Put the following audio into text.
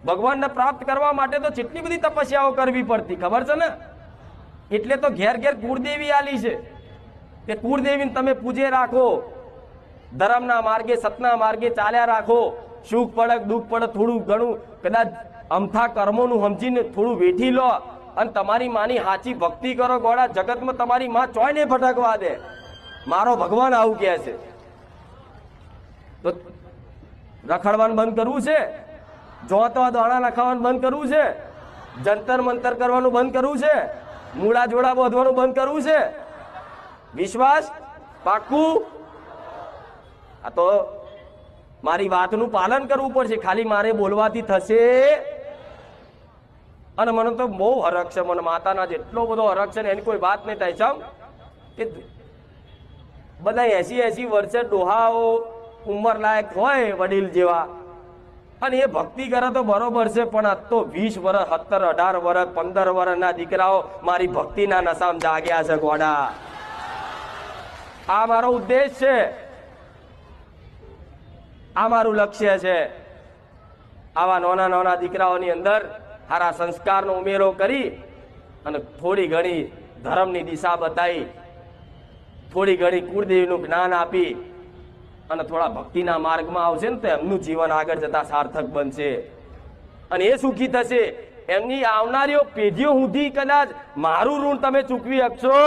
ભગવાનને પ્રાપ્ત કરવા માટે તો કેટલી બધી તપસ્યાઓ કરવી પડતી ખબર છે ને। એટલે તો ઘેર ઘેર કુળદેવી આલી છે કે કુળદેવીને તમે પૂજે રાખો, ધર્મના માર્ગે સતના માર્ગે ચાલ્યા રાખો, સુખ પડે દુઃખ પડે થોડું ઘણું કદાચ અમથા કર્મોનું સમજીને થોડું વેઠી લો અને તમારી માની સાચી ભક્તિ કરો। ગોળા જગતમાં તમારી માં ચોય નહીં ભટકવા દે, મારો ભગવાન આવું કહે છે। તો રખડવાનું બંધ કરવું છે, જોતો દોણા નખાવાનું બંધ કરવું છે, જંતર મંતર કરવાનું બંધ કરવું છે, મૂળા જોડા બોધવાનું બંધ કરવું છે। વિશ્વાસ પાક્કું? આ તો મારી વાતનું પાલન કરવું પડશે, ખાલી મારે બોલવાથી થશે? અને મને તો બહુ હરખ છે, મને માતાના જેટલો બધો હરખ છે ને એની કોઈ વાત નહીં થાય સાહેબ કે બધા 80 વર્ષે ડોહાઓ ઉંમર લાયક હોય વડીલ જેવા અને એ ભક્તિ કરે તો બરોબર છે, પણ આ તો 20 વર્ષ 17 18 વર્ષ 15 વર્ષના દીકરાઓ મારી ભક્તિના નશામાં જાગ્યા છે ગોડા। આ મારો ઉદ્દેશ છે, આ મારું લક્ષ્ય છે। આવા નાના નાના દીકરાઓની અંદર સારા સંસ્કારનો ઉમેરો કરી અને થોડી ઘણી ધર્મની દિશા બતાવી, થોડી ઘણી કુળદેવીનું જ્ઞાન આપી અને થોડા ભક્તિના માર્ગમાં આવશે ને તો એમનું જીવન આગળ જતા સાર્થક બનશે અને એ સુખી થશે। એમની આવનારીઓ પેઢીઓ સુધી કદાચ મારું ઋણ તમે ચૂકવી શકશો